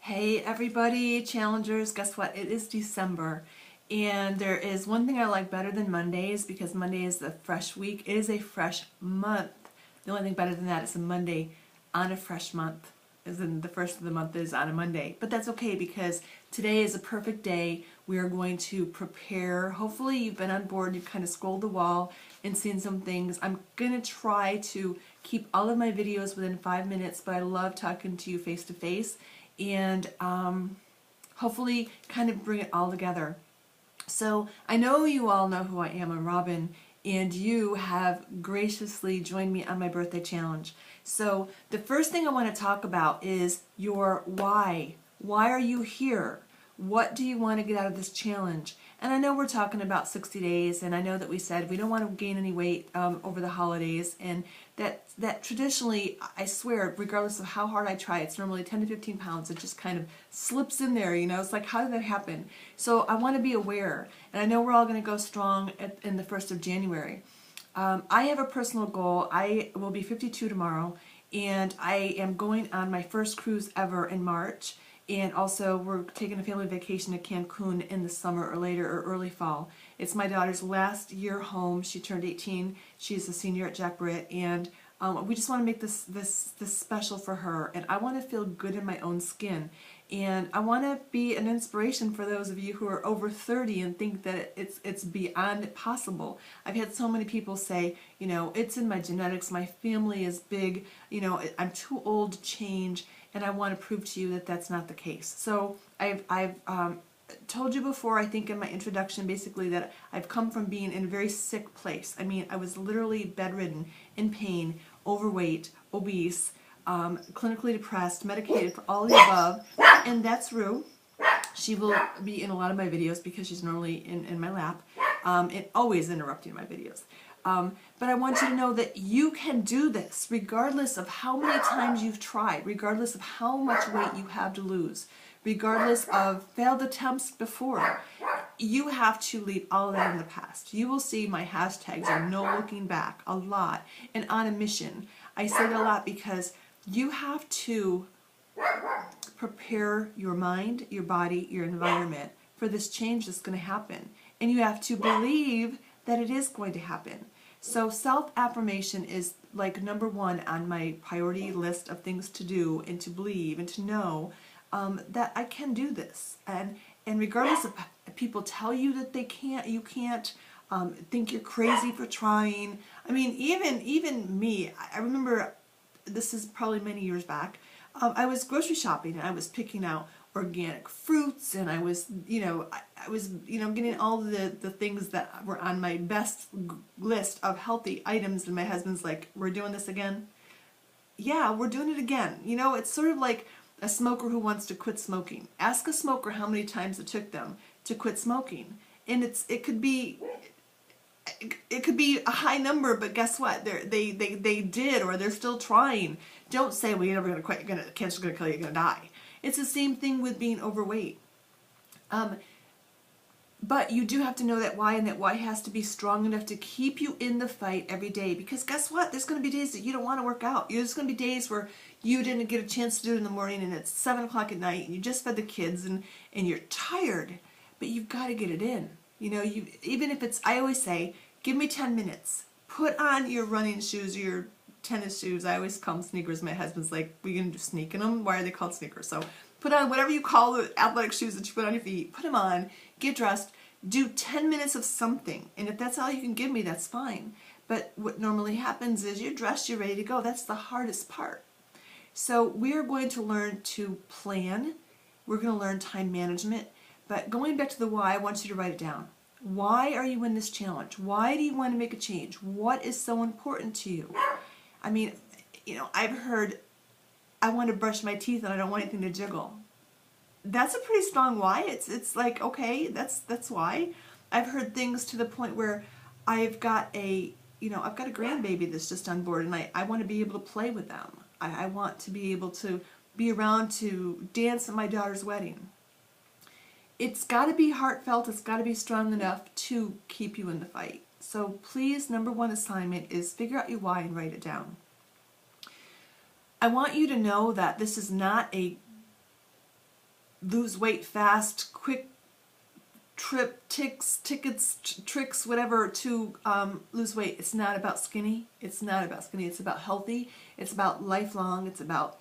Hey everybody, challengers, guess what? It is December, and there is one thing I like better than Mondays because Monday is the fresh week. It is a fresh month. The only thing better than that is a Monday on a fresh month, as in the first of the month is on a Monday. But that's okay because today is a perfect day. We are going to prepare. Hopefully you've been on board, you've kind of scrolled the wall and seen some things. I'm going to try to keep all of my videos within 5 minutes, but I love talking to you face to face and hopefully kind of bring it all together. So I know you all know who I am. I'm Robin, and you have graciously joined me on my birthday challenge. So the first thing I want to talk about is your why. Why are you here? What do you want to get out of this challenge? And I know we're talking about 60 days, and I know that we said we don't want to gain any weight over the holidays, and that traditionally, I swear, regardless of how hard I try, it's normally 10 to 15 pounds. It just kind of slips in there, you know? It's like, how did that happen? So I want to be aware, and I know we're all going to go strong in the 1st of January. I have a personal goal. I will be 52 tomorrow, and I am going on my first cruise ever in March. And also, we're taking a family vacation to Cancun in the summer or later or early fall. It's my daughter's last year home. She turned 18. She's a senior at Jack Britt, and we just want to make this special for her. And I want to feel good in my own skin. And I want to be an inspiration for those of you who are over 30 and think that it's beyond possible. I've had so many people say, you know, it's in my genetics. My family is big. You know, I'm too old to change. And I want to prove to you that that's not the case. So I've told you before, I think in my introduction, basically that I've come from being in a very sick place. I mean, I was literally bedridden, in pain, overweight, obese, clinically depressed, medicated for all the above. And that's Rue. She will be in a lot of my videos because she's normally in my lap and always interrupting my videos. But I want you to know that you can do this regardless of how many times you've tried, regardless of how much weight you have to lose, regardless of failed attempts before. You have to leave all of that in the past. You will see my hashtags are no looking back a lot and on a mission. I say that a lot because you have to prepare your mind, your body, your environment for this change that's going to happen. And you have to believe that it is going to happen. So self-affirmation is like #1 on my priority list of things to do and to believe and to know that I can do this. And regardless of people tell you that they can't, you can't, think you're crazy for trying. I mean, even me, I remember, this is probably many years back, I was grocery shopping and I was picking out organic fruits, and I was, I was getting all the things that were on my best list of healthy items, and my husband's like, we're doing this again? Yeah, we're doing it again. You know, it's sort of like a smoker who wants to quit smoking. Ask a smoker how many times it took them to quit smoking. And it could be a high number, but guess what? They did, or they're still trying. Don't say, well, you're never going to quit, cancer's going to kill you, you're going to die. It's the same thing with being overweight. But you do have to know that why, and that why has to be strong enough to keep you in the fight every day. Because guess what? There's going to be days that you don't want to work out. There's going to be days where you didn't get a chance to do it in the morning, and it's 7 o'clock at night, and you just fed the kids, and you're tired. But you've got to get it in. You know, even if it's, I always say, give me 10 minutes. Put on your running shoes or your tennis shoes. I always call them sneakers. My husband's like, we're going to do sneaking them? Why are they called sneakers? So put on whatever you call the athletic shoes that you put on your feet. Put them on. Get dressed. Do 10 minutes of something. And if that's all you can give me, that's fine. But what normally happens is you're dressed, you're ready to go. That's the hardest part. So we're going to learn to plan. We're going to learn time management. But going back to the why, I want you to write it down. Why are you in this challenge? Why do you want to make a change? What is so important to you? I mean, I've heard, I want to brush my teeth and I don't want anything to jiggle. That's a pretty strong why. It's like, okay, that's why. I've heard things to the point where I've got a grandbaby that's just on board, and I want to be able to play with them. I want to be able to be around to dance at my daughter's wedding. It's got to be heartfelt. It's got to be strong enough to keep you in the fight. So please, #1 assignment is figure out your why and write it down. I want you to know that this is not a lose weight fast, quick tricks, whatever, to lose weight. It's not about skinny. It's not about skinny. It's about healthy. It's about lifelong. It's about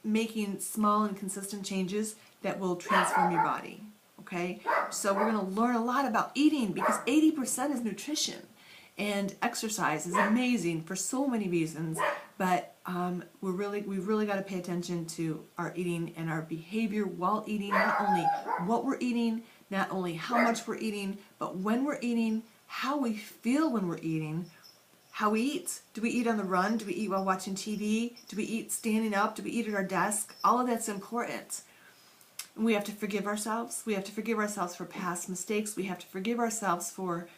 making small and consistent changes that will transform your body. Okay? So we're going to learn a lot about eating, because 80% is nutrition. And exercise is amazing for so many reasons, but we've really got to pay attention to our eating and our behavior while eating. Not only what we're eating, not only how much we're eating, but when we're eating, how we feel when we're eating, how we eat. Do we eat on the run? Do we eat while watching TV? Do we eat standing up? Do we eat at our desk? All of that's important. And we have to forgive ourselves. We have to forgive ourselves for past mistakes. We have to forgive ourselves for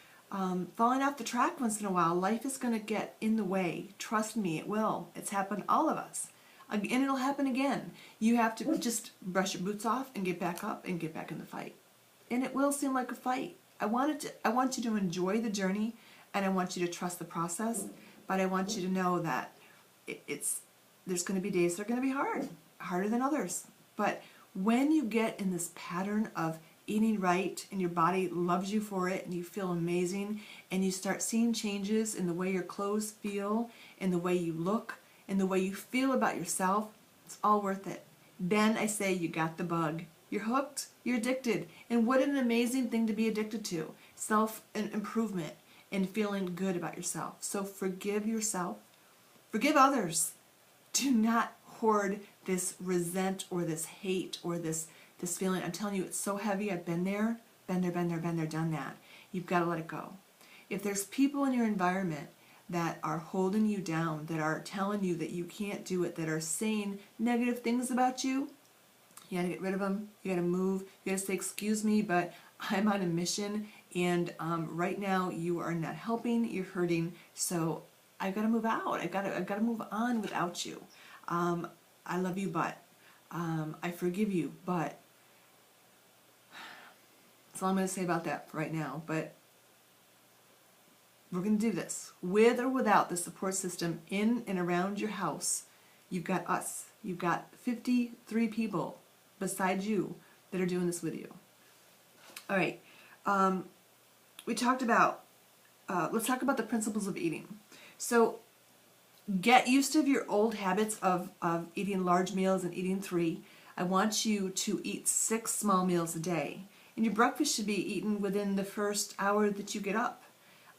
falling off the track once in a while. Life is going to get in the way. Trust me, it will. It's happened to all of us. And it'll happen again. You have to just brush your boots off and get back up and get back in the fight. And it will seem like a fight. I want you to enjoy the journey, and I want you to trust the process, but I want you to know that there's going to be days that are going to be hard, harder than others. But when you get in this pattern of eating right and your body loves you for it and you feel amazing, and you start seeing changes in the way your clothes feel, in the way you look, in the way you feel about yourself, it's all worth it. Then I say you got the bug. You're hooked, you're addicted. And what an amazing thing to be addicted to. Self-improvement and feeling good about yourself. So forgive yourself. Forgive others. Do not hoard this resent or this hate or this feeling. I'm telling you, it's so heavy. I've been there, done that. You've got to let it go. If there's people in your environment that are holding you down, that are telling you that you can't do it, that are saying negative things about you, you got to get rid of them. You got to move. You got to say, excuse me, but I'm on a mission, and right now you are not helping. You're hurting, so I've got to move out. I've got to move on without you. I love you, but I forgive you, but that's all I'm going to say about that right now. But we're going to do this. With or without the support system in and around your house, you've got us. You've got 53 people besides you that are doing this with you. All right. We talked about, let's talk about the principles of eating. So get used to your old habits of eating large meals and eating 3. I want you to eat 6 small meals a day. And your breakfast should be eaten within the first hour that you get up.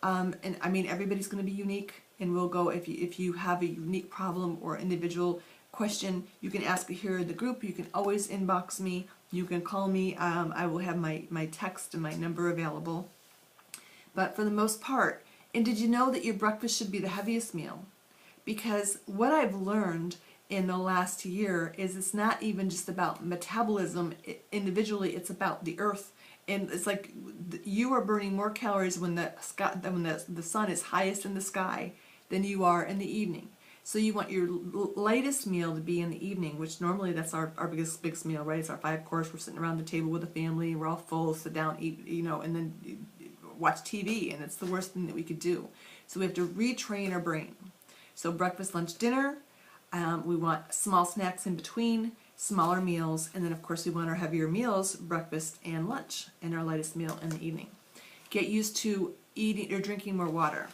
And I mean, everybody's going to be unique, and we'll go, if you have a unique problem or individual question, you can ask it here in the group. You can always inbox me. You can call me. I will have my text and my number available. But for the most part, and did you know that your breakfast should be the heaviest meal? Because what I've learned in the last year is it's not even just about metabolism individually, it's about the earth. And it's like you are burning more calories when the sun is highest in the sky than you are in the evening. So you want your lightest meal to be in the evening, which normally that's our biggest meal, right? It's our 5-course. We're sitting around the table with a family, we're all full, sit down, eat, and then watch TV, and it's the worst thing that we could do. So we have to retrain our brain. So breakfast, lunch, dinner. We want small snacks in between, smaller meals, and then of course we want our heavier meals, breakfast and lunch, and our lightest meal in the evening. Get used to eating or drinking more water.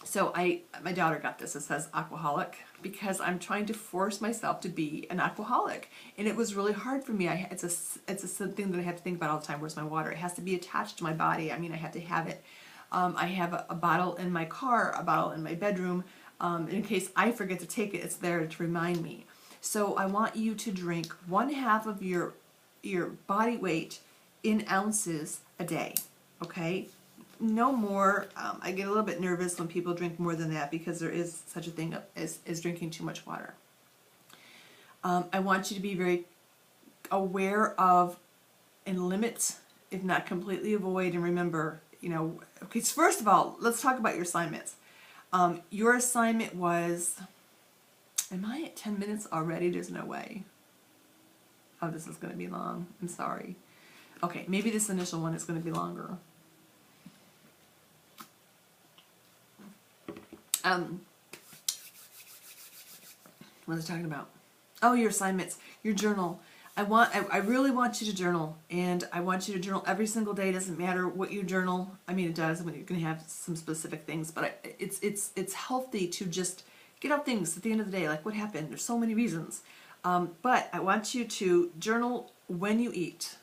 So my daughter got this. It says aquaholic, because I'm trying to force myself to be an aquaholic, and it was really hard for me. It's a thing that I have to think about all the time. Where's my water? It has to be attached to my body. I mean, I have to have it. I have a bottle in my car, a bottle in my bedroom. In case I forget to take it, it's there to remind me. So I want you to drink 1/2 of your body weight in ounces a day, okay? No more. I get a little bit nervous when people drink more than that, because there is such a thing as drinking too much water. I want you to be very aware of and limit, if not completely avoid, and remember, okay, so first of all, let's talk about your assignments. Your assignment was, am I at 10 minutes already? There's no way. Oh, this is going to be long. I'm sorry. Okay, maybe this initial one is going to be longer. What was I talking about? Oh, your assignments, your journal. I really want you to journal, and I want you to journal every single day. It doesn't matter what you journal. I mean, it does when you're going to have some specific things, but it's healthy to just get out things at the end of the day, like what happened. There's so many reasons, but I want you to journal when you eat.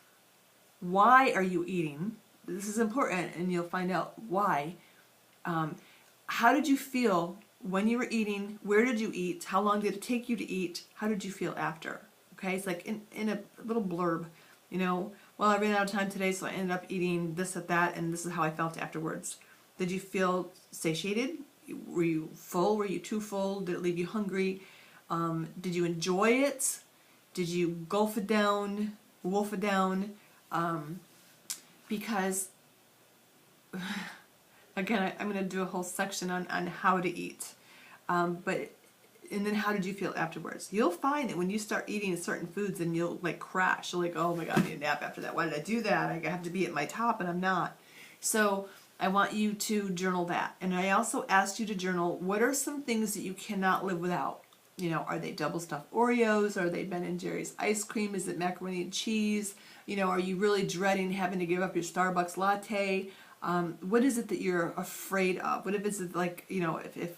Why are you eating? This is important, and you'll find out why. How did you feel when you were eating? Where did you eat? How long did it take you to eat? How did you feel after? Okay, it's like in a little blurb, well, I ran out of time today, so I ended up eating this at that, and this is how I felt afterwards. Did you feel satiated? Were you full? Were you too full? Did it leave you hungry? Did you enjoy it? Did you gulp it down, wolf it down? Because, again, I'm going to do a whole section on how to eat. And then how did you feel afterwards? You'll find that when you start eating certain foods and you'll like crash. You're like, oh my God, I need a nap after that. Why did I do that? I have to be at my top and I'm not. So I want you to journal that. And I also asked you to journal, what are some things that you cannot live without? Are they double stuffed Oreos? Are they Ben & Jerry's ice cream? Is it macaroni and cheese? Are you really dreading having to give up your Starbucks latte? What is it that you're afraid of? What if it's like, if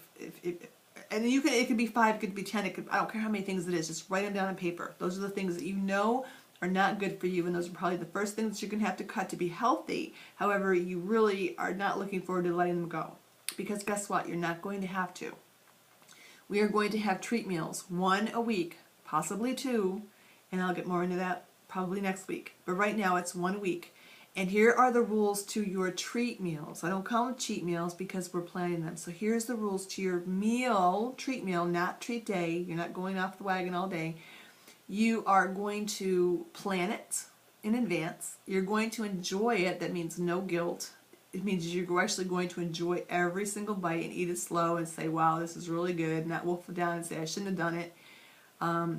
and it could be 5, it could be 10, I don't care how many things it is, just write them down on paper. Those are the things that are not good for you, and those are probably the first things that you're going to have to cut to be healthy. However, you really are not looking forward to letting them go. Because guess what? You're not going to have to. We are going to have treat meals, 1 a week, possibly 2, and I'll get more into that probably next week. But right now it's 1 a week. And here are the rules to your treat meals. I don't call them cheat meals because we're planning them. So here's the rules to your treat meal, not treat day. You're not going off the wagon all day. You are going to plan it in advance. You're going to enjoy it. That means no guilt. It means you're actually going to enjoy every single bite and eat it slow and say, wow, this is really good. Not wolf it down and say, I shouldn't have done it.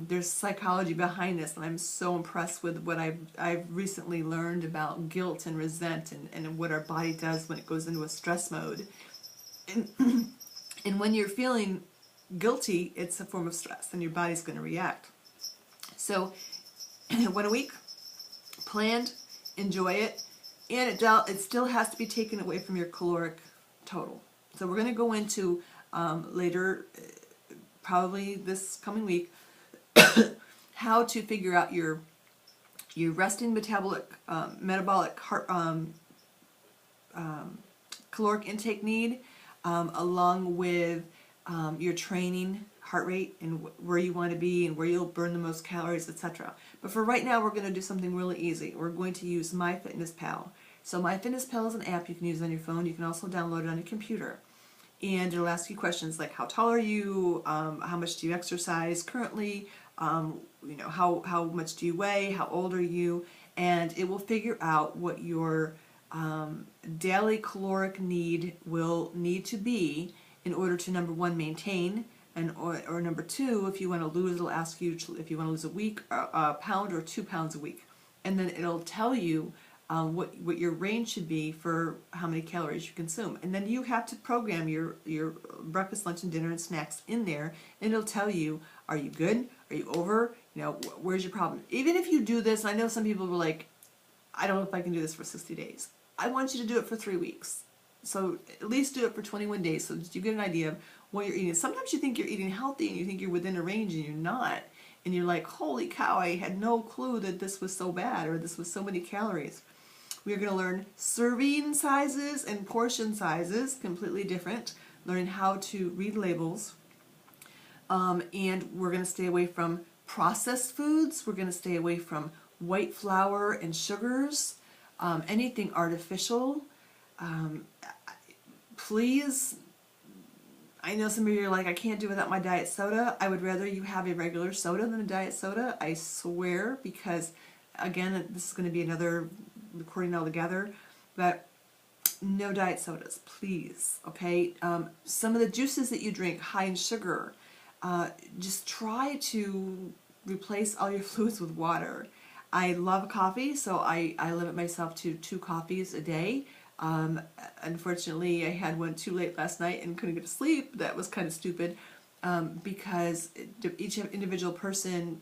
There's psychology behind this, and I'm so impressed with what I've recently learned about guilt and resent and what our body does when it goes into a stress mode. And when you're feeling guilty, it's a form of stress, and your body's going to react. So 1 a week, planned, enjoy it, and it still has to be taken away from your caloric total. So we're going to go into later, probably this coming week, how to figure out your resting metabolic heart, caloric intake need, along with your training heart rate and where you want to be and where you'll burn the most calories, etc. But for right now, we're going to do something really easy. We're going to use MyFitnessPal. So MyFitnessPal is an app you can use on your phone. You can also download it on your computer. And it'll ask you questions like, how tall are you? How much do you exercise currently? How much do you weigh? How old are you? And it will figure out what your daily caloric need will need to be in order to, number 1, maintain, and or number 2, if you want to lose, it'll ask you if you want to lose a pound or 2 pounds a week. And then it'll tell you what your range should be for how many calories you consume. And then you have to program your breakfast, lunch, and dinner and snacks in there, and it'll tell you, are you good? Are you over? Where's your problem? Even if you do this, I know some people were like, I don't know if I can do this for 60 days. I want you to do it for 3 weeks. So at least do it for 21 days so that you get an idea of what you're eating. Sometimes you think you're eating healthy and you think you're within a range and you're not. And you're like, holy cow, I had no clue that this was so bad or this was so many calories. We're going to learn serving sizes and portion sizes, completely different. Learn how to read labels. And we're going to stay away from processed foods. We're going to stay away from white flour and sugars, anything artificial. Please, I know some of you are like, I can't do without my diet soda. I would rather you have a regular soda than a diet soda, I swear, because, again, this is going to be another recording altogether, but no diet sodas, please, okay? Some of the juices that you drink, high in sugar, just try to replace all your fluids with water. I love coffee, so I limit myself to 2 coffees a day. Unfortunately, I had one too late last night and couldn't get to sleep. That was kind of stupid because each individual person